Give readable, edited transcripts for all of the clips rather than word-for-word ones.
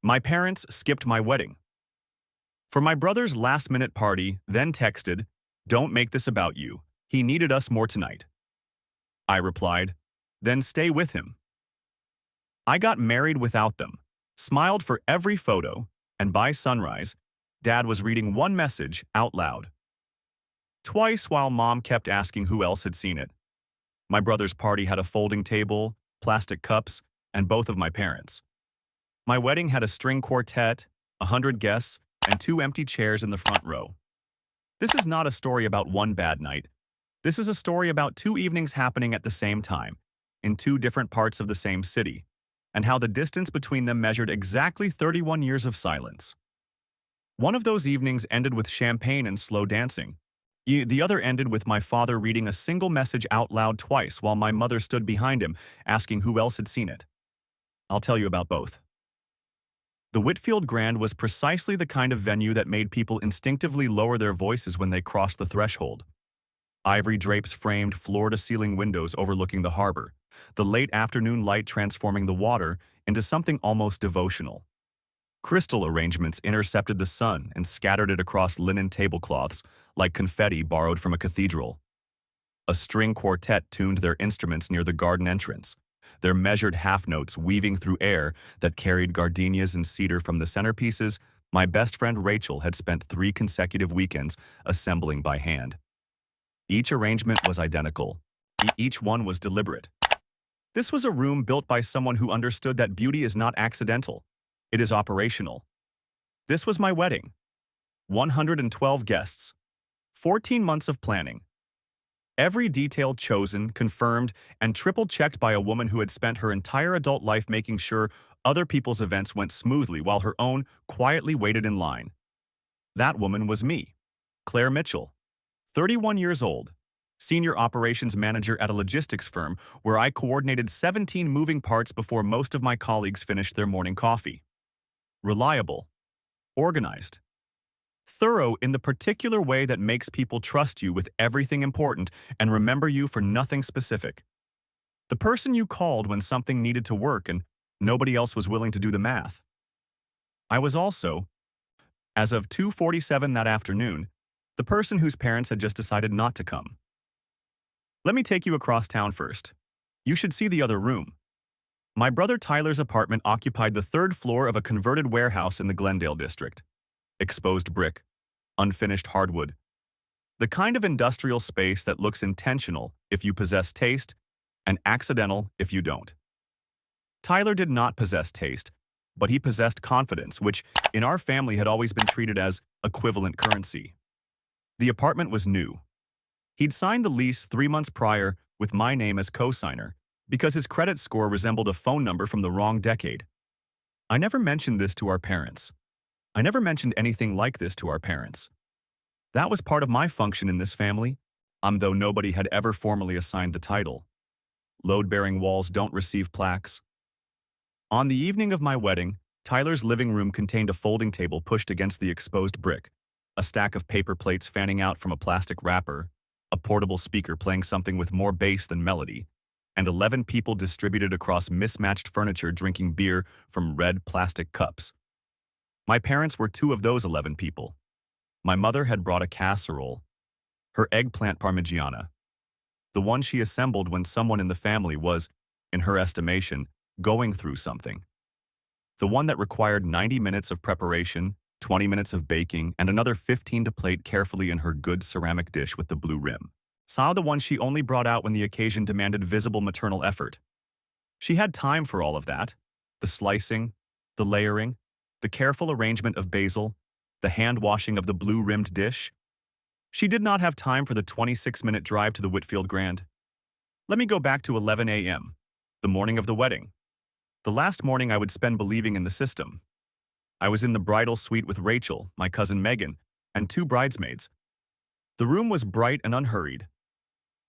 My parents skipped my wedding. For my brother's last-minute party, then texted, "Don't make this about you. He needed us more tonight." I replied, "Then stay with him." I got married without them, smiled for every photo, and by sunrise, Dad was reading one message out loud. Twice while Mom kept asking who else had seen it. My brother's party had a folding table, plastic cups, and both of my parents. My wedding had a string quartet, 100 guests, and 2 empty chairs in the front row. This is not a story about one bad night. This is a story about 2 evenings happening at the same time, in 2 different parts of the same city, and how the distance between them measured exactly 31 years of silence. One of those evenings ended with champagne and slow dancing. The other ended with my father reading a single message out loud twice while my mother stood behind him, asking who else had seen it. I'll tell you about both. The Whitfield Grand was precisely the kind of venue that made people instinctively lower their voices when they crossed the threshold. Ivory drapes framed floor-to-ceiling windows overlooking the harbor, the late afternoon light transforming the water into something almost devotional. Crystal arrangements intercepted the sun and scattered it across linen tablecloths like confetti borrowed from a cathedral. A string quartet tuned their instruments near the garden entrance, their measured half notes weaving through air that carried gardenias and cedar from the centerpieces. My best friend Rachel had spent 3 consecutive weekends assembling by hand. Each arrangement was identical. Each one was deliberate. This was a room built by someone who understood that beauty is not accidental. It is operational. This was my wedding. 112 guests. 14 months of planning. Every detail chosen, confirmed, and triple-checked by a woman who had spent her entire adult life making sure other people's events went smoothly while her own quietly waited in line. That woman was me, Claire Mitchell, 31 years old, senior operations manager at a logistics firm where I coordinated 17 moving parts before most of my colleagues finished their morning coffee. Reliable, organized, thorough in the particular way that makes people trust you with everything important and remember you for nothing specific. The person you called when something needed to work and nobody else was willing to do the math. I was also, as of 2:47 that afternoon, the person whose parents had just decided not to come. Let me take you across town first. You should see the other room. My brother Tyler's apartment occupied the 3rd floor of a converted warehouse in the Glendale district. Exposed brick, unfinished hardwood. The kind of industrial space that looks intentional if you possess taste and accidental if you don't. Tyler did not possess taste, but he possessed confidence, which in our family had always been treated as equivalent currency. The apartment was new. He'd signed the lease 3 months prior with my name as co-signer because his credit score resembled a phone number from the wrong decade. I never mentioned this to our parents. I never mentioned anything like this to our parents. That was part of my function in this family, though nobody had ever formally assigned the title. Load-bearing walls don't receive plaques. On the evening of my wedding, Tyler's living room contained a folding table pushed against the exposed brick, a stack of paper plates fanning out from a plastic wrapper, a portable speaker playing something with more bass than melody, and 11 people distributed across mismatched furniture drinking beer from red plastic cups. My parents were 2 of those 11 people. My mother had brought a casserole, her eggplant parmigiana, the one she assembled when someone in the family was, in her estimation, going through something. The one that required 90 minutes of preparation, 20 minutes of baking, and another 15 to plate carefully in her good ceramic dish with the blue rim. Saw the one she only brought out when the occasion demanded visible maternal effort. She had time for all of that, the slicing, the layering, the careful arrangement of basil, the hand-washing of the blue-rimmed dish. She did not have time for the 26-minute drive to the Whitfield Grand. Let me go back to 11 a.m., the morning of the wedding. The last morning I would spend believing in the system. I was in the bridal suite with Rachel, my cousin Megan, and 2 bridesmaids. The room was bright and unhurried.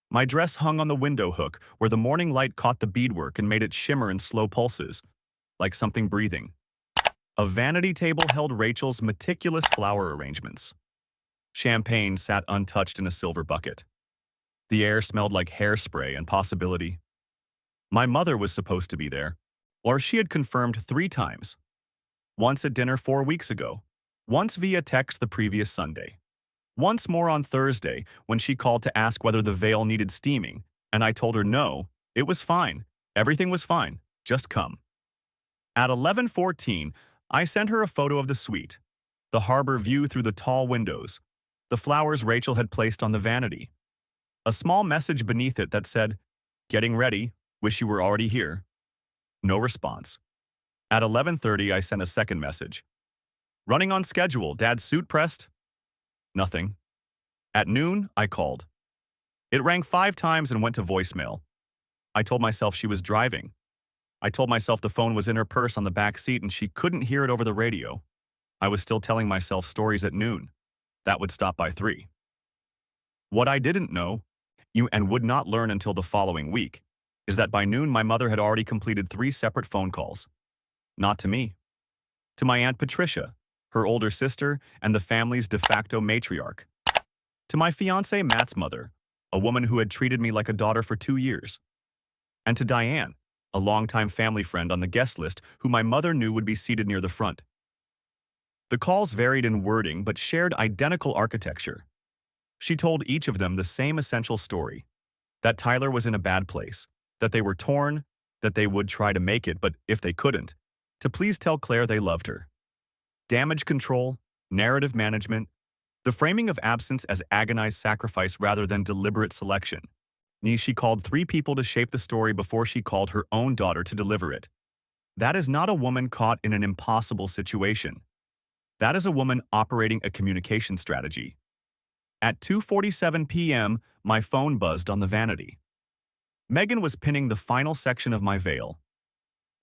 My dress hung on the window hook where the morning light caught the beadwork and made it shimmer in slow pulses, like something breathing. A vanity table held Rachel's meticulous flower arrangements. Champagne sat untouched in a silver bucket. The air smelled like hairspray and possibility. My mother was supposed to be there, or she had confirmed 3 times. once at dinner 4 weeks ago, once via text the previous Sunday, once more on Thursday when she called to ask whether the veil needed steaming, and I told her no, it was fine, everything was fine, just come. At 11:14, I sent her a photo of the suite, the harbor view through the tall windows, the flowers Rachel had placed on the vanity, a small message beneath it that said, "Getting ready, wish you were already here." No response. At 11:30, I sent a second message. "Running on schedule, Dad's suit pressed?" Nothing. At noon, I called. It rang 5 times and went to voicemail. I told myself she was driving. I told myself the phone was in her purse on the back seat and she couldn't hear it over the radio. I was still telling myself stories at noon. That would stop by 3. What I didn't know, and would not learn until the following week, is that by noon my mother had already completed 3 separate phone calls. Not to me. To my Aunt Patricia, her older sister, and the family's de facto matriarch. To my fiancé Matt's mother, a woman who had treated me like a daughter for 2 years. And to Diane, a longtime family friend on the guest list who my mother knew would be seated near the front. The calls varied in wording but shared identical architecture. She told each of them the same essential story, that Tyler was in a bad place, that they were torn, that they would try to make it, but if they couldn't, to please tell Claire they loved her. Damage control, narrative management, the framing of absence as agonized sacrifice rather than deliberate selection. She called 3 people to shape the story before she called her own daughter to deliver it. That is not a woman caught in an impossible situation. That is a woman operating a communication strategy. At 2:47 p.m., my phone buzzed on the vanity. Megan was pinning the final section of my veil.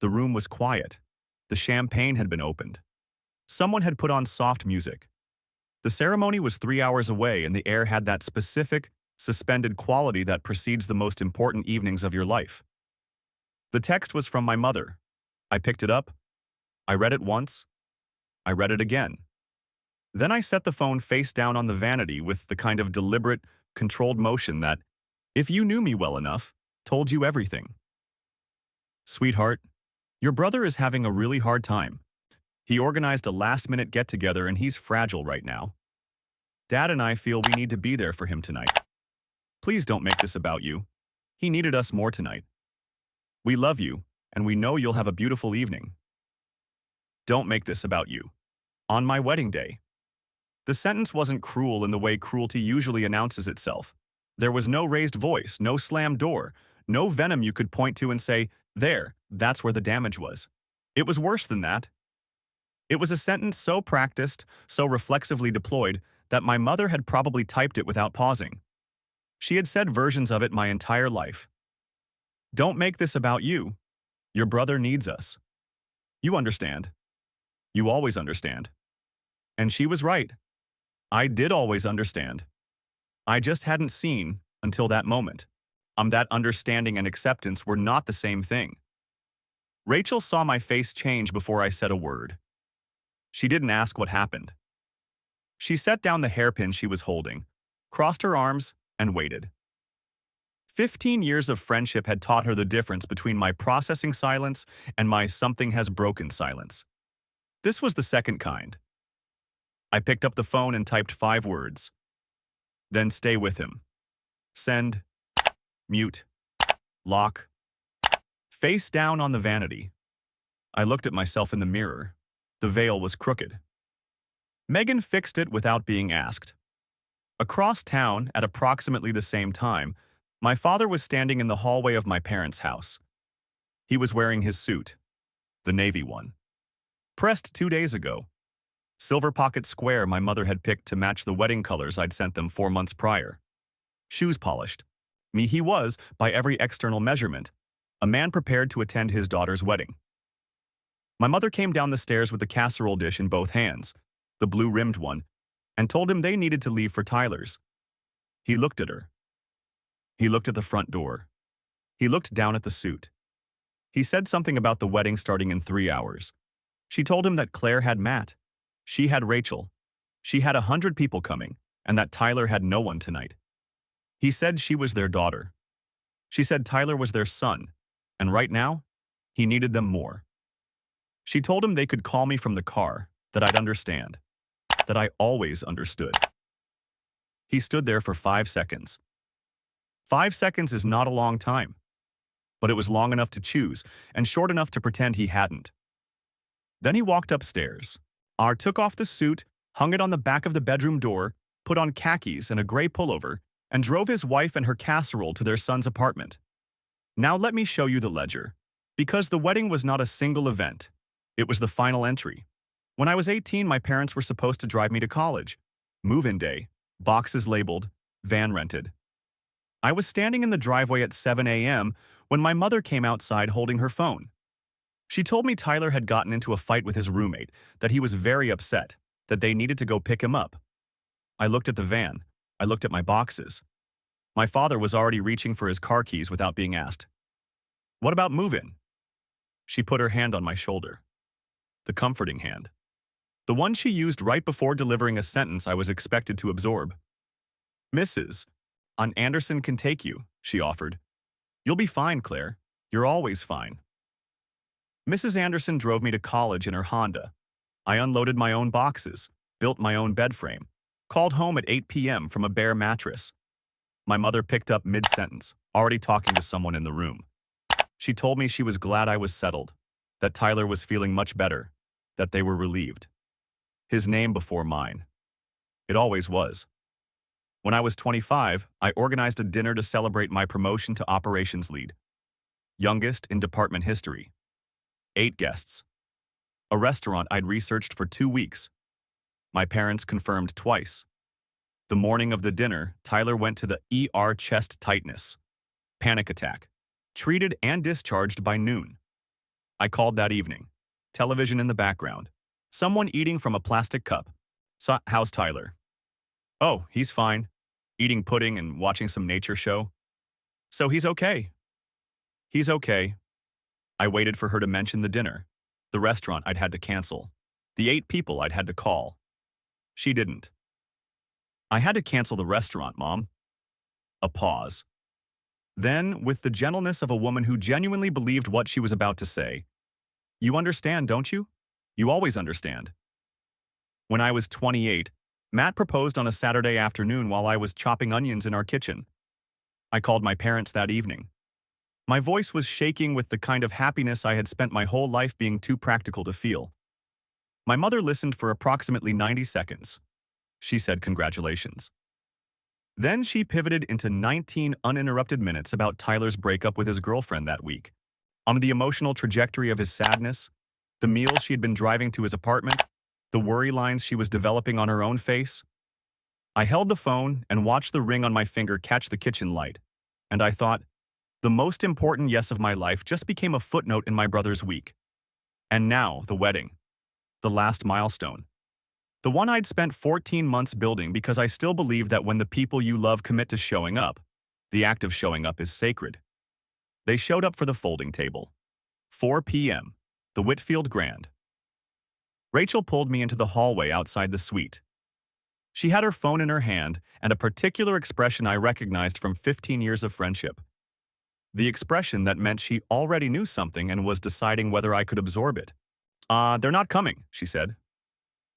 The room was quiet. The champagne had been opened. Someone had put on soft music. The ceremony was 3 hours away and the air had that specific, suspended quality that precedes the most important evenings of your life. The text was from my mother. I picked it up. I read it once. I read it again. Then I set the phone face down on the vanity with the kind of deliberate, controlled motion that, if you knew me well enough, told you everything. "Sweetheart, your brother is having a really hard time. He organized a last-minute get-together and he's fragile right now. Dad and I feel we need to be there for him tonight. Please don't make this about you. He needed us more tonight. We love you, and we know you'll have a beautiful evening. Don't make this about you. On my wedding day." The sentence wasn't cruel in the way cruelty usually announces itself. There was no raised voice, no slammed door, no venom you could point to and say, "There, that's where the damage was." It was worse than that. It was a sentence so practiced, so reflexively deployed, that my mother had probably typed it without pausing. She had said versions of it my entire life. "Don't make this about you. Your brother needs us. You understand. You always understand." And she was right. I did always understand. I just hadn't seen until that moment. That understanding and acceptance were not the same thing. Rachel saw my face change before I said a word. She didn't ask what happened. She set down the hairpin she was holding, crossed her arms, and waited. 15 years of friendship had taught her the difference between my processing silence and my something has broken silence. This was the second kind. I picked up the phone and typed 5 words. Then stay with him. Send. Mute. Lock. Face down on the vanity. I looked at myself in the mirror. The veil was crooked. Megan fixed it without being asked. Across town, at approximately the same time, my father was standing in the hallway of my parents' house. He was wearing his suit, the navy one. Pressed 2 days ago. Silver pocket square my mother had picked to match the wedding colors I'd sent them 4 months prior. Shoes polished. He was, by every external measurement, a man prepared to attend his daughter's wedding. My mother came down the stairs with the casserole dish in both hands, the blue-rimmed one, and told him they needed to leave for Tyler's. He looked at her. He looked at the front door. He looked down at the suit. He said something about the wedding starting in 3 hours. She told him that Claire had Matt. She had Rachel. She had 100 people coming, and that Tyler had no one tonight. He said she was their daughter. She said Tyler was their son, and right now, he needed them more. She told him they could call me from the car, that I'd understand, that I always understood. He stood there for 5 seconds. 5 seconds is not a long time, but it was long enough to choose and short enough to pretend he hadn't. Then he walked upstairs. Took off the suit, hung it on the back of the bedroom door, put on khakis and a gray pullover, and drove his wife and her casserole to their son's apartment. Now let me show you the ledger. Because the wedding was not a single event. It was the final entry. When I was 18, my parents were supposed to drive me to college. Move-in day, boxes labeled, van rented. I was standing in the driveway at 7 a.m. when my mother came outside holding her phone. She told me Tyler had gotten into a fight with his roommate, that he was very upset, that they needed to go pick him up. I looked at the van. I looked at my boxes. My father was already reaching for his car keys without being asked. What about move-in? She put her hand on my shoulder. The comforting hand. The one she used right before delivering a sentence I was expected to absorb. Mrs. Anderson can take you, she offered. You'll be fine, Claire. You're always fine. Mrs. Anderson drove me to college in her Honda. I unloaded my own boxes, built my own bed frame, called home at 8 p.m. from a bare mattress. My mother picked up mid-sentence, already talking to someone in the room. She told me she was glad I was settled, that Tyler was feeling much better, that they were relieved. His name before mine. It always was. When I was 25, I organized a dinner to celebrate my promotion to operations lead. Youngest in department history. 8 guests. A restaurant I'd researched for 2 weeks. My parents confirmed twice. The morning of the dinner, Tyler went to the ER chest tightness. Panic attack. Treated and discharged by noon. I called that evening. Television in the background. Someone eating from a plastic cup. How's Tyler? Oh, he's fine. Eating pudding and watching some nature show. So he's okay. He's okay. I waited for her to mention the dinner, the restaurant I'd had to cancel, the 8 people I'd had to call. She didn't. I had to cancel the restaurant, Mom. A pause. Then, with the gentleness of a woman who genuinely believed what she was about to say, you understand, don't you? You always understand. When I was 28, Matt proposed on a Saturday afternoon while I was chopping onions in our kitchen. I called my parents that evening. My voice was shaking with the kind of happiness I had spent my whole life being too practical to feel. My mother listened for approximately 90 seconds. She said congratulations. Then she pivoted into 19 uninterrupted minutes about Tyler's breakup with his girlfriend that week, on the emotional trajectory of his sadness, the meals she had been driving to his apartment, the worry lines she was developing on her own face. I held the phone and watched the ring on my finger catch the kitchen light, and I thought, the most important yes of my life just became a footnote in my brother's week. And now, the wedding. The last milestone. The one I'd spent 14 months building because I still believed that when the people you love commit to showing up, the act of showing up is sacred. They showed up for the folding table. 4 p.m., the Whitfield Grand. Rachel pulled me into the hallway outside the suite. She had her phone in her hand and a particular expression I recognized from 15 years of friendship. The expression that meant she already knew something and was deciding whether I could absorb it. They're not coming, she said.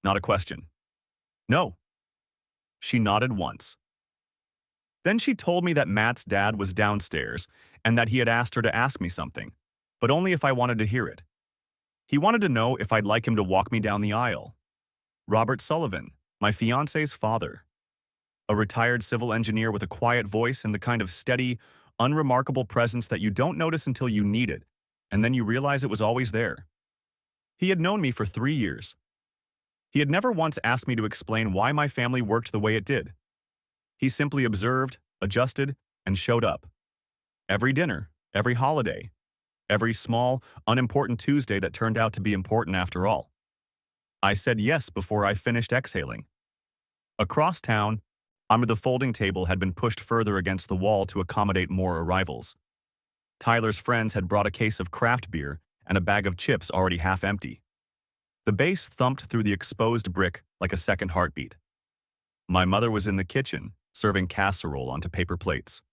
Not a question. No. She nodded once. Then she told me that Matt's dad was downstairs and that he had asked her to ask me something, but only if I wanted to hear it. He wanted to know if I'd like him to walk me down the aisle. Robert Sullivan, my fiance's father. A retired civil engineer with a quiet voice and the kind of steady, unremarkable presence that you don't notice until you need it, and then you realize it was always there. He had known me for 3 years. He had never once asked me to explain why my family worked the way it did. He simply observed, adjusted, and showed up. Every dinner, every holiday, every small, unimportant Tuesday that turned out to be important after all. I said yes before I finished exhaling. Across town, under the folding table had been pushed further against the wall to accommodate more arrivals. Tyler's friends had brought a case of craft beer and a bag of chips already half empty. The bass thumped through the exposed brick like a second heartbeat. My mother was in the kitchen, serving casserole onto paper plates.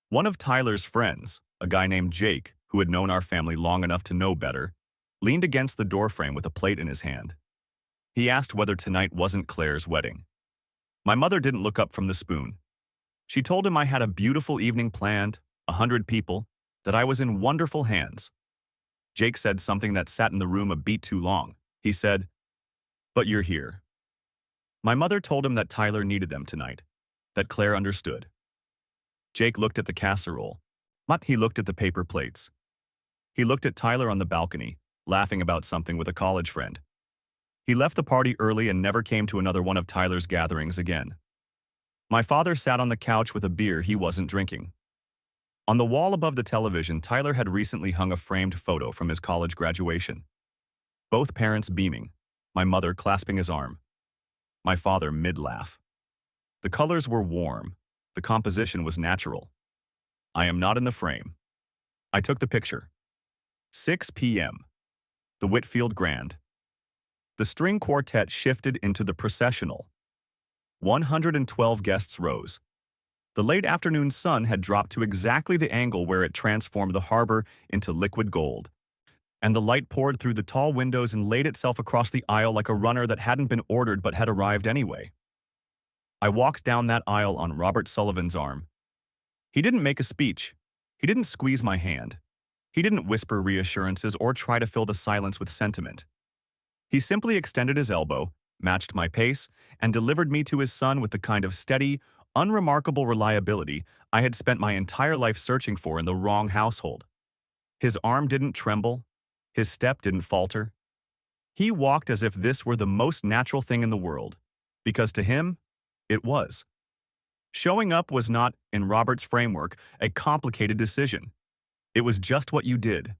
One of Tyler's friends, a guy named Jake, who had known our family long enough to know better, leaned against the doorframe with a plate in his hand. He asked whether tonight wasn't Claire's wedding. My mother didn't look up from the spoon. She told him I had a beautiful evening planned, 100 people, that I was in wonderful hands. Jake said something that sat in the room a beat too long. He said, "But you're here." My mother told him that Tyler needed them tonight, that Claire understood. Jake looked at the casserole. He looked at the paper plates. He looked at Tyler on the balcony, laughing about something with a college friend. He left the party early and never came to another one of Tyler's gatherings again. My father sat on the couch with a beer he wasn't drinking. On the wall above the television, Tyler had recently hung a framed photo from his college graduation. Both parents beaming, my mother clasping his arm. My father mid-laugh. The colors were warm. The composition was natural. I am not in the frame. I took the picture. 6 p.m. The Whitfield Grand. The string quartet shifted into the processional. 112 guests rose. The late afternoon sun had dropped to exactly the angle where it transformed the harbor into liquid gold, and the light poured through the tall windows and laid itself across the aisle like a runner that hadn't been ordered but had arrived anyway. I walked down that aisle on Robert Sullivan's arm. He didn't make a speech. He didn't squeeze my hand. He didn't whisper reassurances or try to fill the silence with sentiment. He simply extended his elbow, matched my pace, and delivered me to his son with the kind of steady, unremarkable reliability I had spent my entire life searching for in the wrong household. His arm didn't tremble. His step didn't falter. He walked as if this were the most natural thing in the world, because to him, it was. Showing up was not, in Robert's framework, a complicated decision. It was just what you did.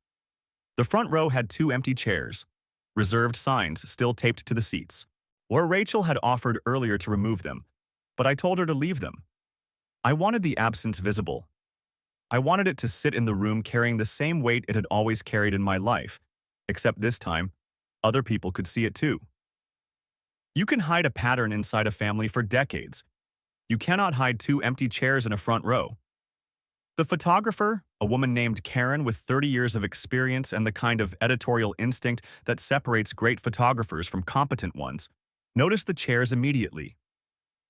The front row had 2 empty chairs, reserved signs still taped to the seats, where Rachel had offered earlier to remove them, but I told her to leave them. I wanted the absence visible. I wanted it to sit in the room carrying the same weight it had always carried in my life, except this time, other people could see it too. You can hide a pattern inside a family for decades. You cannot hide 2 empty chairs in a front row. The photographer, a woman named Karen with 30 years of experience and the kind of editorial instinct that separates great photographers from competent ones, noticed the chairs immediately.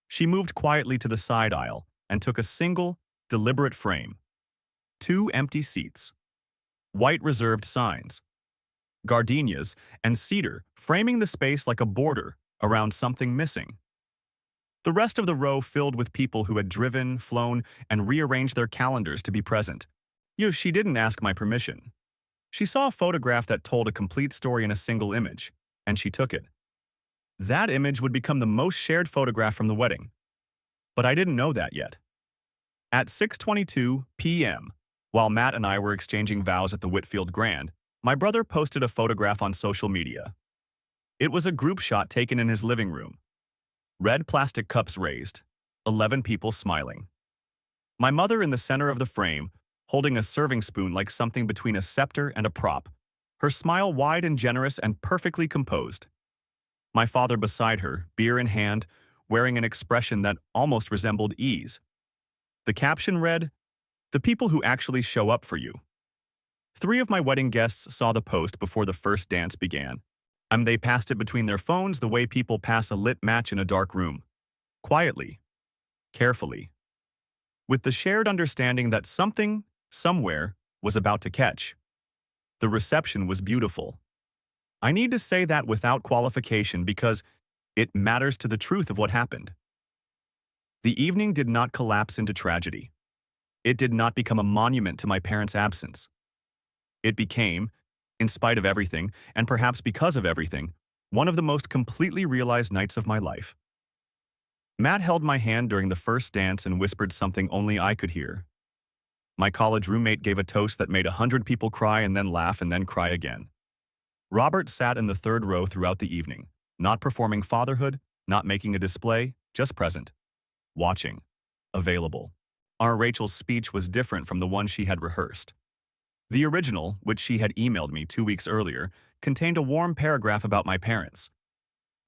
She moved quietly to the side aisle and took a single, deliberate frame. 2 empty seats. White reserved signs. Gardenias and cedar framing the space like a border around something missing. The rest of the row filled with people who had driven, flown, and rearranged their calendars to be present. She didn't ask my permission. She saw a photograph that told a complete story in a single image, and she took it. That image would become the most shared photograph from the wedding. But I didn't know that yet. At 6:22 p.m., while Matt and I were exchanging vows at the Whitfield Grand, my brother posted a photograph on social media. It was a group shot taken in his living room. Red plastic cups raised, 11 people smiling. My mother in the center of the frame, holding a serving spoon like something between a scepter and a prop, her smile wide and generous and perfectly composed. My father beside her, beer in hand, wearing an expression that almost resembled ease. The caption read, "The people who actually show up for you." 3 of my wedding guests saw the post before the first dance began. They passed it between their phones the way people pass a lit match in a dark room. Quietly. Carefully. With the shared understanding that something, somewhere, was about to catch. The reception was beautiful. I need to say that without qualification because it matters to the truth of what happened. The evening did not collapse into tragedy. It did not become a monument to my parents' absence. It became, in spite of everything, and perhaps because of everything, one of the most completely realized nights of my life. Matt held my hand during the first dance and whispered something only I could hear. My college roommate gave a toast that made 100 people cry and then laugh and then cry again. Robert sat in the 3rd row throughout the evening, not performing fatherhood, not making a display, just present. Watching. Available. Our Rachel's speech was different from the one she had rehearsed. The original, which she had emailed me 2 weeks earlier, contained a warm paragraph about my parents.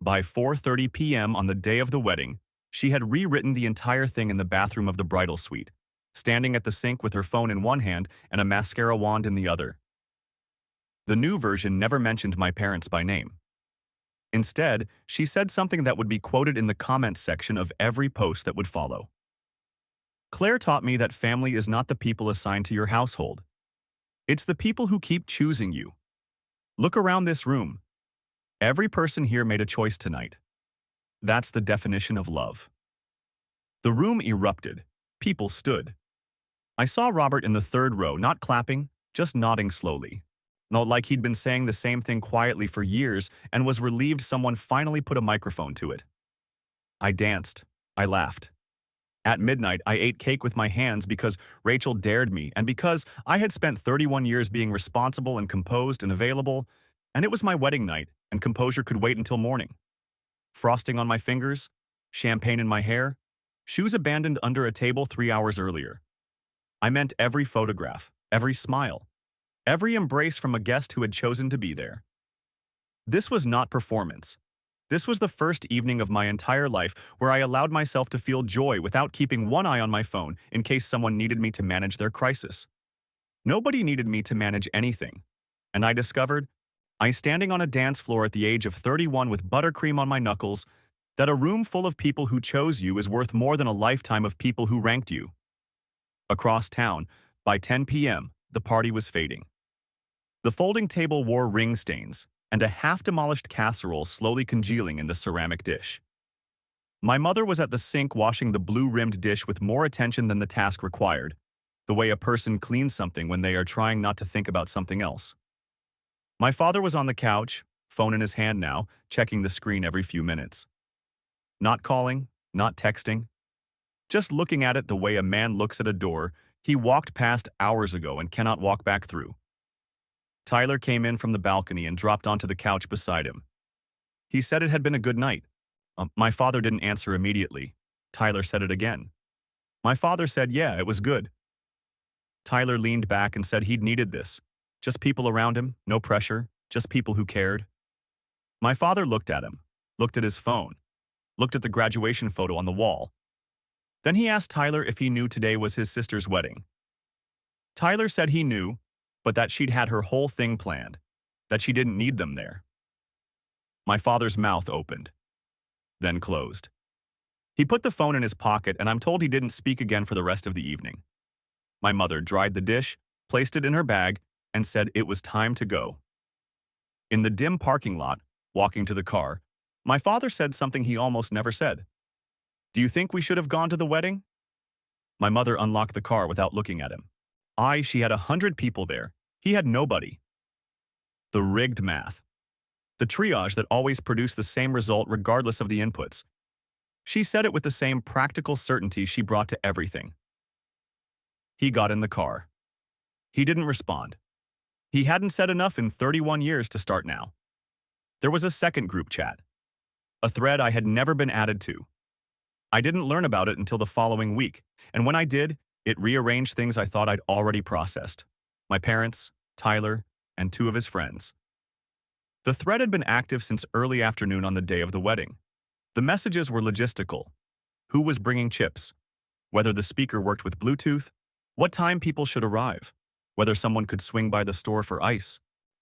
By 4:30 p.m. on the day of the wedding, she had rewritten the entire thing in the bathroom of the bridal suite, standing at the sink with her phone in one hand and a mascara wand in the other. The new version never mentioned my parents by name. Instead, she said something that would be quoted in the comments section of every post that would follow. Claire taught me that family is not the people assigned to your household. It's the people who keep choosing you. Look around this room. Every person here made a choice tonight. That's the definition of love. The room erupted. People stood. I saw Robert in the third row, not clapping, just nodding slowly. Not like he'd been saying the same thing quietly for years and was relieved someone finally put a microphone to it. I danced. I laughed. At midnight, I ate cake with my hands because Rachel dared me and because I had spent 31 years being responsible and composed and available, and it was my wedding night, and composure could wait until morning. Frosting on my fingers, champagne in my hair, shoes abandoned under a table 3 hours earlier. I meant every photograph, every smile, every embrace from a guest who had chosen to be there. This was not performance. This was the first evening of my entire life where I allowed myself to feel joy without keeping one eye on my phone in case someone needed me to manage their crisis. Nobody needed me to manage anything. And I discovered, standing on a dance floor at the age of 31 with buttercream on my knuckles, that a room full of people who chose you is worth more than a lifetime of people who ranked you. Across town, by 10 p.m., the party was fading. The folding table wore ring stains, and a half-demolished casserole slowly congealing in the ceramic dish. My mother was at the sink washing the blue-rimmed dish with more attention than the task required, the way a person cleans something when they are trying not to think about something else. My father was on the couch, phone in his hand now, checking the screen every few minutes. Not calling, not texting, just looking at it the way a man looks at a door he walked past hours ago and cannot walk back through. Tyler came in from the balcony and dropped onto the couch beside him. He said it had been a good night. My father didn't answer immediately. Tyler said it again. My father said, yeah, it was good. Tyler leaned back and said he'd needed this. Just people around him, no pressure, just people who cared. My father looked at him, looked at his phone, looked at the graduation photo on the wall. Then he asked Tyler if he knew today was his sister's wedding. Tyler said he knew, but that she'd had her whole thing planned, that she didn't need them there. My father's mouth opened, then closed. He put the phone in his pocket, and I'm told he didn't speak again for the rest of the evening. My mother dried the dish, placed it in her bag, and said it was time to go. In the dim parking lot, walking to the car, my father said something he almost never said. Do you think we should have gone to the wedding? My mother unlocked the car without looking at him. She had 100 people there. He had nobody. The rigged math. The triage that always produced the same result regardless of the inputs. She said it with the same practical certainty she brought to everything. He got in the car. He didn't respond. He hadn't said enough in 31 years to start now. There was a second group chat. A thread I had never been added to. I didn't learn about it until the following week, and when I did, it rearranged things I thought I'd already processed. My parents, Tyler, and 2 of his friends. The thread had been active since early afternoon on the day of the wedding. The messages were logistical. Who was bringing chips? Whether the speaker worked with Bluetooth? What time people should arrive? Whether someone could swing by the store for ice?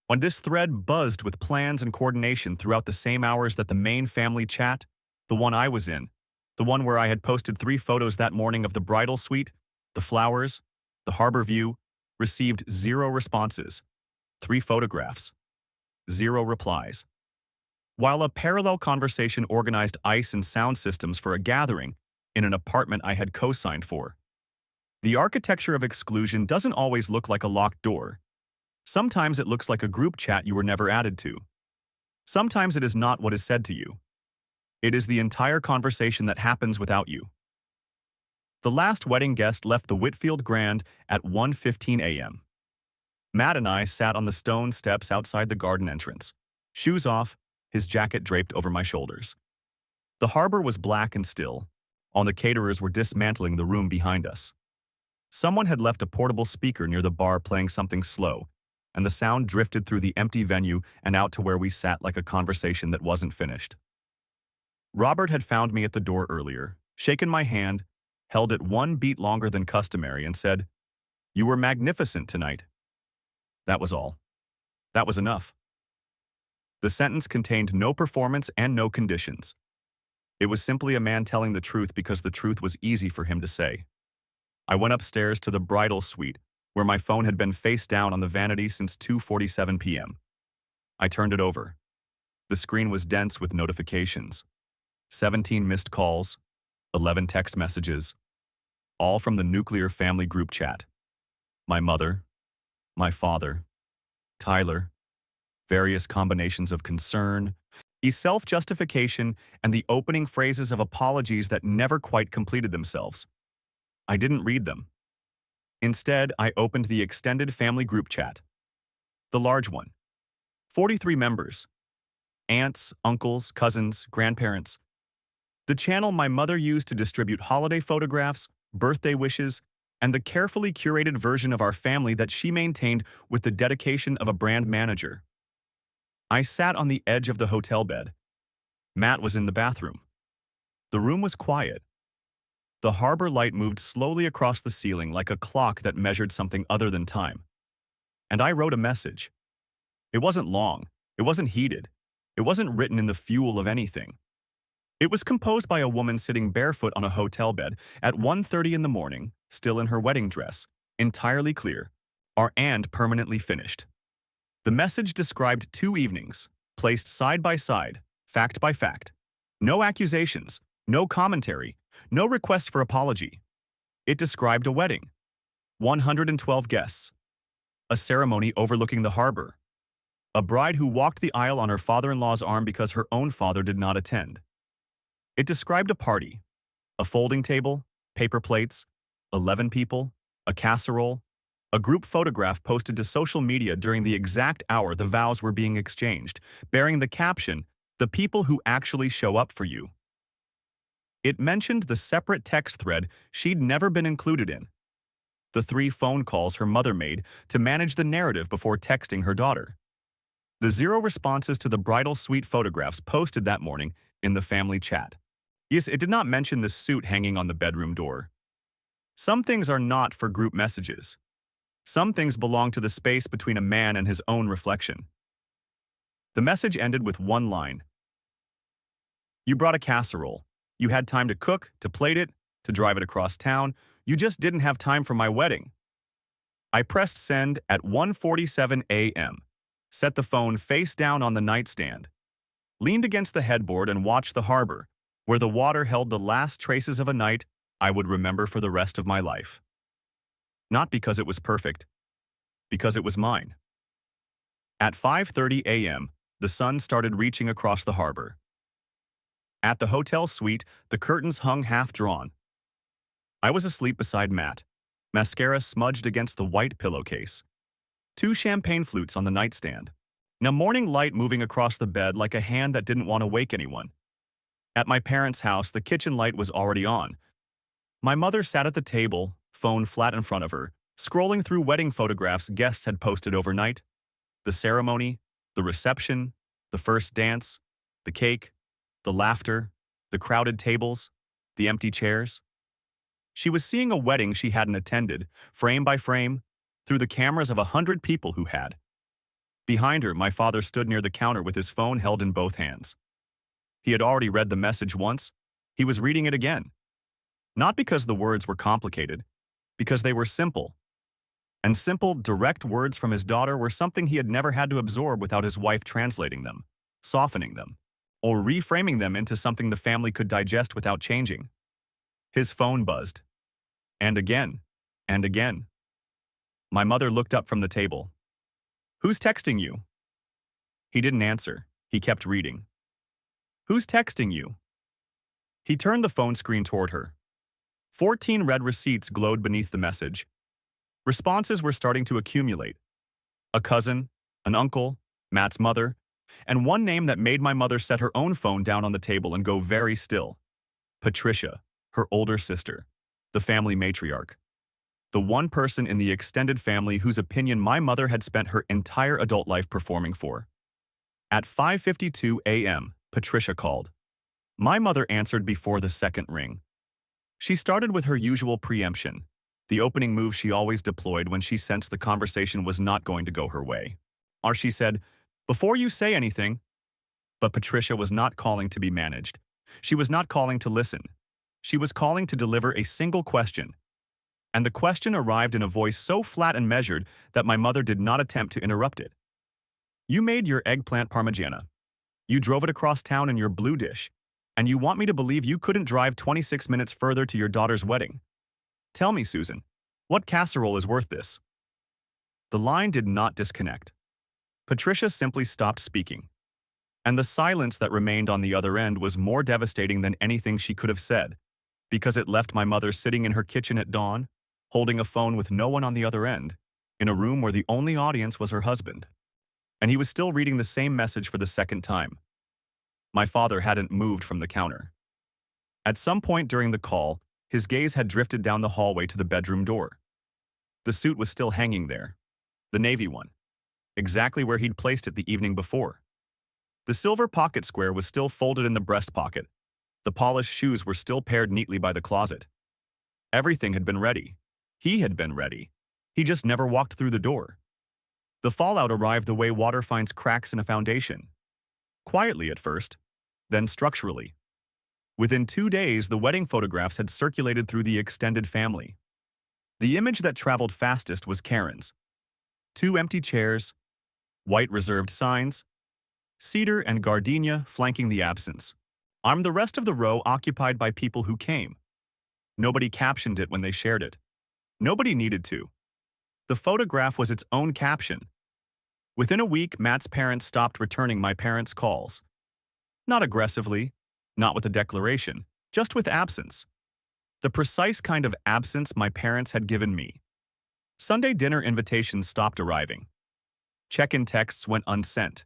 When this thread buzzed with plans and coordination throughout the same hours that the main family chat, the one I was in, the one where I had posted 3 photos that morning of the bridal suite, the flowers, the harbor view, received 0 responses, 3 photographs, 0 replies. While a parallel conversation organized ice and sound systems for a gathering in an apartment I had co-signed for. The architecture of exclusion doesn't always look like a locked door. Sometimes it looks like a group chat you were never added to. Sometimes it is not what is said to you. It is the entire conversation that happens without you. The last wedding guest left the Whitfield Grand at 1:15 a.m. Matt and I sat on the stone steps outside the garden entrance, shoes off, his jacket draped over my shoulders. The harbor was black and still. All the caterers were dismantling the room behind us. Someone had left a portable speaker near the bar playing something slow, and the sound drifted through the empty venue and out to where we sat like a conversation that wasn't finished. Robert had found me at the door earlier, shaken my hand, held it 1 beat longer than customary, and said, "You were magnificent tonight." That was all. That was enough. The sentence contained no performance and no conditions. It was simply a man telling the truth because the truth was easy for him to say. I went upstairs to the bridal suite, where my phone had been face down on the vanity since 2:47 p.m. I turned it over. The screen was dense with notifications. 17 missed calls, 11 text messages, all from the nuclear family group chat. My mother, my father, Tyler, various combinations of concern, self-justification, and the opening phrases of apologies that never quite completed themselves. I didn't read them. Instead, I opened the extended family group chat. The large one. 43 members. Aunts, uncles, cousins, grandparents. The channel my mother used to distribute holiday photographs, birthday wishes, and the carefully curated version of our family that she maintained with the dedication of a brand manager. I sat on the edge of the hotel bed. Matt was in the bathroom. The room was quiet. The harbor light moved slowly across the ceiling like a clock that measured something other than time. And I wrote a message. It wasn't long. It wasn't heated. It wasn't written in the fuel of anything. It was composed by a woman sitting barefoot on a hotel bed at 1:30 in the morning, still in her wedding dress, entirely clear, and permanently finished. The message described 2 evenings, placed side by side, fact by fact. No accusations, no commentary, no request for apology. It described a wedding, 112 guests, a ceremony overlooking the harbor, a bride who walked the aisle on her father-in-law's arm because her own father did not attend. It described a party, a folding table, paper plates, 11 people, a casserole, a group photograph posted to social media during the exact hour the vows were being exchanged, bearing the caption, "The people who actually show up for you." It mentioned the separate text thread she'd never been included in, the 3 phone calls her mother made to manage the narrative before texting her daughter, the 0 responses to the bridal suite photographs posted that morning in the family chat. Yes, it did not mention the suit hanging on the bedroom door. Some things are not for group messages. Some things belong to the space between a man and his own reflection. The message ended with one line. You brought a casserole. You had time to cook, to plate it, to drive it across town. You just didn't have time for my wedding. I pressed send at 1:47 a.m., set the phone face down on the nightstand, leaned against the headboard and watched the harbor, where the water held the last traces of a night I would remember for the rest of my life. Not because it was perfect, because it was mine. At 5:30 a.m., the sun started reaching across the harbor. At the hotel suite, the curtains hung half-drawn. I was asleep beside Matt, mascara smudged against the white pillowcase, 2 champagne flutes on the nightstand, and a morning light moving across the bed like a hand that didn't want to wake anyone. At my parents' house, the kitchen light was already on. My mother sat at the table, phone flat in front of her, scrolling through wedding photographs guests had posted overnight. The ceremony, the reception, the first dance, the cake, the laughter, the crowded tables, the empty chairs. She was seeing a wedding she hadn't attended, frame by frame, through the cameras of 100 people who had. Behind her, my father stood near the counter with his phone held in both hands. He had already read the message once. He was reading it again. Not because the words were complicated, because they were simple. And simple, direct words from his daughter were something he had never had to absorb without his wife translating them, softening them, or reframing them into something the family could digest without changing. His phone buzzed. And again, and again. My mother looked up from the table. "Who's texting you?" He didn't answer. He kept reading. "Who's texting you?" He turned the phone screen toward her. 14 red receipts glowed beneath the message. Responses were starting to accumulate. A cousin, an uncle, Matt's mother, and one name that made my mother set her own phone down on the table and go very still. Patricia, her older sister, the family matriarch. The one person in the extended family whose opinion my mother had spent her entire adult life performing for. At 5:52 a.m., Patricia called. My mother answered before the second ring. She started with her usual preemption, the opening move she always deployed when she sensed the conversation was not going to go her way. or she said, "Before you say anything." But Patricia was not calling to be managed. She was not calling to listen. She was calling to deliver a single question. And the question arrived in a voice so flat and measured that my mother did not attempt to interrupt it. "You made your eggplant parmigiana. You drove it across town in your blue dish. And you want me to believe you couldn't drive 26 minutes further to your daughter's wedding? Tell me, Susan, what casserole is worth this?" The line did not disconnect. Patricia simply stopped speaking. And the silence that remained on the other end was more devastating than anything she could have said, because it left my mother sitting in her kitchen at dawn, holding a phone with no one on the other end, in a room where the only audience was her husband. And he was still reading the same message for the second time. My father hadn't moved from the counter. At some point during the call, his gaze had drifted down the hallway to the bedroom door. The suit was still hanging there, the navy one, exactly where he'd placed it the evening before. The silver pocket square was still folded in the breast pocket. The polished shoes were still paired neatly by the closet. Everything had been ready. He had been ready. He just never walked through the door. The fallout arrived the way water finds cracks in a foundation. Quietly at first, then structurally. Within 2 days, the wedding photographs had circulated through the extended family. The image that traveled fastest was Karen's. 2 empty chairs, white reserved signs, cedar and gardenia flanking the absence. The rest of the row occupied by people who came. Nobody captioned it when they shared it. Nobody needed to. The photograph was its own caption. Within a week, Matt's parents stopped returning my parents' calls. Not aggressively, not with a declaration, just with absence. The precise kind of absence my parents had given me. Sunday dinner invitations stopped arriving. Check-in texts went unsent.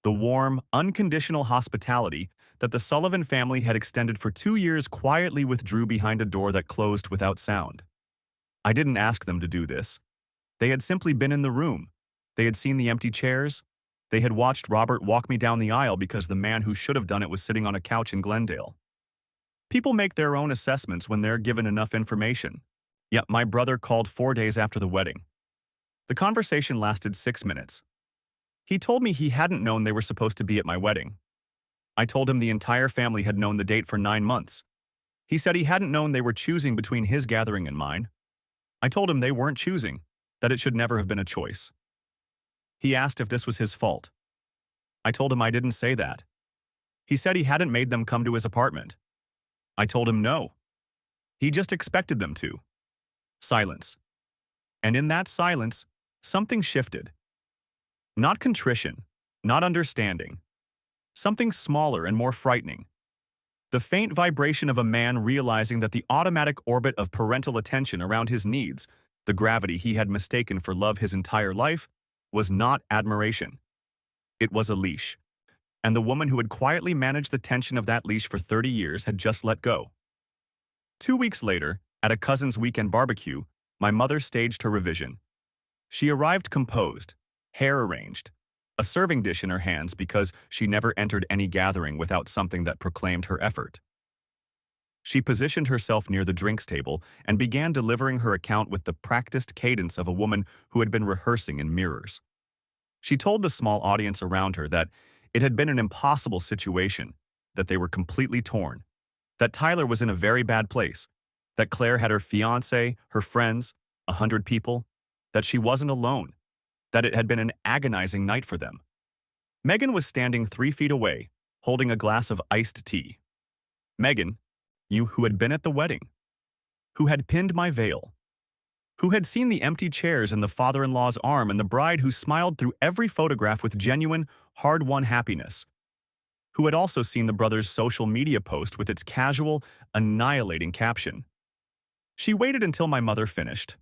The warm, unconditional hospitality that the Sullivan family had extended for 2 years quietly withdrew behind a door that closed without sound. I didn't ask them to do this. They had simply been in the room. They had seen the empty chairs. They had watched Robert walk me down the aisle because the man who should have done it was sitting on a couch in Glendale. People make their own assessments when they're given enough information. Yet my brother called 4 days after the wedding. The conversation lasted 6 minutes. He told me he hadn't known they were supposed to be at my wedding. I told him the entire family had known the date for 9 months. He said he hadn't known they were choosing between his gathering and mine. I told him they weren't choosing, that it should never have been a choice. He asked if this was his fault. I told him I didn't say that. He said he hadn't made them come to his apartment. I told him no. He just expected them to. Silence. And in that silence, something shifted. Not contrition, not understanding. Something smaller and more frightening. The faint vibration of a man realizing that the automatic orbit of parental attention around his needs, the gravity he had mistaken for love his entire life, was not admiration. It was a leash. And the woman who had quietly managed the tension of that leash for 30 years had just let go. 2 weeks later, at a cousin's weekend barbecue, my mother staged her revision. She arrived composed, hair arranged, a serving dish in her hands because she never entered any gathering without something that proclaimed her effort. She positioned herself near the drinks table and began delivering her account with the practiced cadence of a woman who had been rehearsing in mirrors. She told the small audience around her that it had been an impossible situation, that they were completely torn, that Tyler was in a very bad place, that Claire had her fiancé, her friends, 100 people, that she wasn't alone, that it had been an agonizing night for them. Megan was standing 3 feet away, holding a glass of iced tea. Megan, you who had been at the wedding, who had pinned my veil, who had seen the empty chairs and the father-in-law's arm and the bride who smiled through every photograph with genuine, hard-won happiness, who had also seen the brothers' social media post with its casual, annihilating caption. She waited until my mother finished.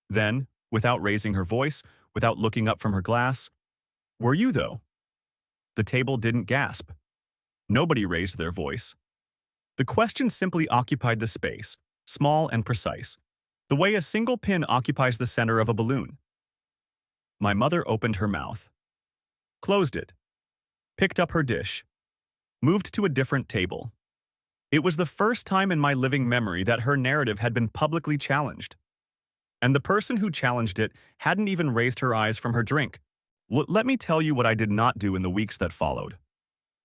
Then, without raising her voice, without looking up from her glass, "Were you, though?" The table didn't gasp. Nobody raised their voice. The question simply occupied the space, small and precise, the way a single pin occupies the center of a balloon. My mother opened her mouth, closed it, picked up her dish, moved to a different table. It was the first time in my living memory that her narrative had been publicly challenged. And the person who challenged it hadn't even raised her eyes from her drink. Let me tell you what I did not do in the weeks that followed.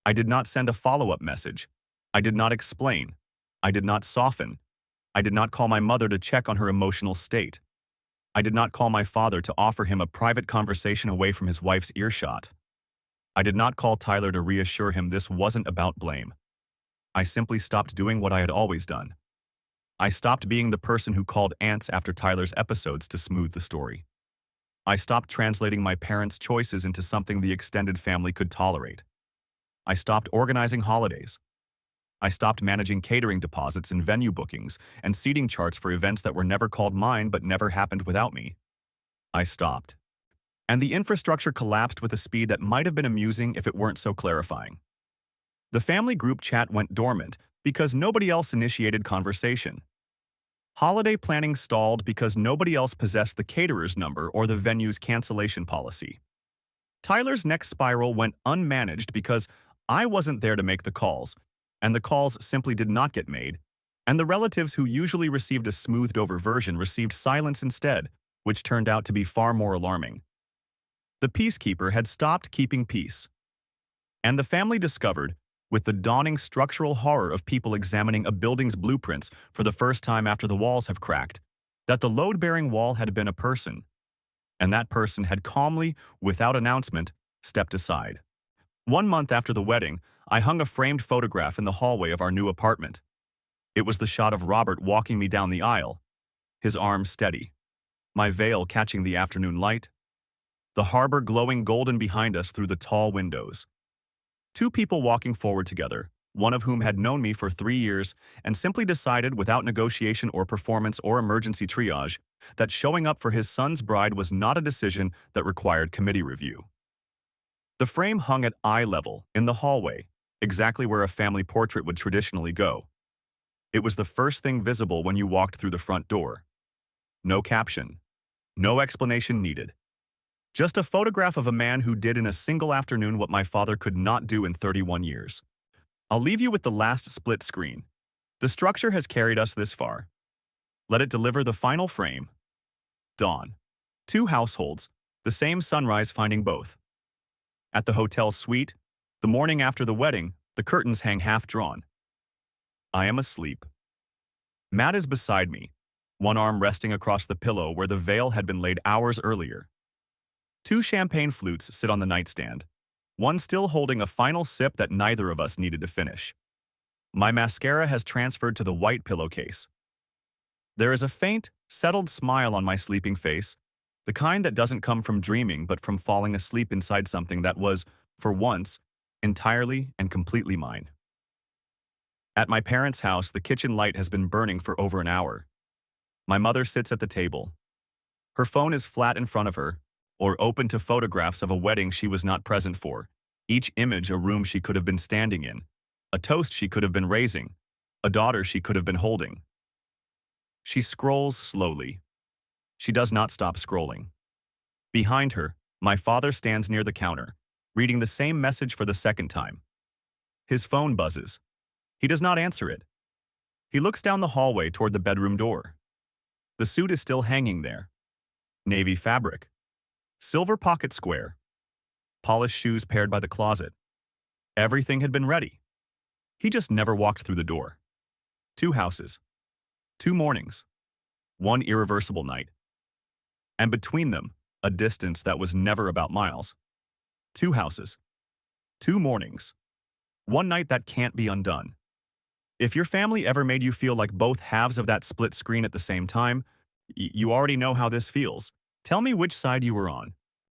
I did not send a follow-up message. I did not explain. I did not soften. I did not call my mother to check on her emotional state. I did not call my father to offer him a private conversation away from his wife's earshot. I did not call Tyler to reassure him this wasn't about blame. I simply stopped doing what I had always done. I stopped being the person who called aunts after Tyler's episodes to smooth the story. I stopped translating my parents' choices into something the extended family could tolerate. I stopped organizing holidays. I stopped managing catering deposits and venue bookings and seating charts for events that were never called mine but never happened without me. I stopped. And the infrastructure collapsed with a speed that might have been amusing if it weren't so clarifying. The family group chat went dormant because nobody else initiated conversation. Holiday planning stalled because nobody else possessed the caterer's number or the venue's cancellation policy. Tyler's next spiral went unmanaged because I wasn't there to make the calls, and the calls simply did not get made, and the relatives who usually received a smoothed-over version received silence instead, which turned out to be far more alarming. The peacekeeper had stopped keeping peace. And the family discovered, with the dawning structural horror of people examining a building's blueprints for the first time after the walls have cracked, that the load-bearing wall had been a person, and that person had calmly, without announcement, stepped aside. 1 month after the wedding, I hung a framed photograph in the hallway of our new apartment. It was the shot of Robert walking me down the aisle, his arms steady, my veil catching the afternoon light, the harbor glowing golden behind us through the tall windows. 2 people walking forward together, one of whom had known me for 3 years and simply decided without negotiation or performance or emergency triage that showing up for his son's bride was not a decision that required committee review. The frame hung at eye level in the hallway, exactly where a family portrait would traditionally go. It was the first thing visible when you walked through the front door. No caption. No explanation needed. Just a photograph of a man who did in a single afternoon what my father could not do in 31 years. I'll leave you with the last split screen. The structure has carried us this far. Let it deliver the final frame. Dawn. 2 households, the same sunrise finding both. At the hotel suite, the morning after the wedding, the curtains hang half-drawn. I am asleep. Matt is beside me, one arm resting across the pillow where the veil had been laid hours earlier. 2 champagne flutes sit on the nightstand, one still holding a final sip that neither of us needed to finish. My mascara has transferred to the white pillowcase. There is a faint, settled smile on my sleeping face, the kind that doesn't come from dreaming but from falling asleep inside something that was, for once, entirely and completely mine. At my parents' house, the kitchen light has been burning for over an hour. My mother sits at the table. Her phone is flat in front of her, or open to photographs of a wedding she was not present for, each image a room she could have been standing in, a toast she could have been raising, a daughter she could have been holding. She scrolls slowly. She does not stop scrolling. Behind her, my father stands near the counter, reading the same message for the second time. His phone buzzes. He does not answer it. He looks down the hallway toward the bedroom door. The suit is still hanging there. Navy fabric. Silver pocket square. Polished shoes paired by the closet. Everything had been ready. He just never walked through the door. 2 houses. 2 mornings. 1 irreversible night. And between them, a distance that was never about miles. 2 houses. 2 mornings. 1 night that can't be undone. If your family ever made you feel like both halves of that split screen at the same time, you already know how this feels. Tell me which side you were on.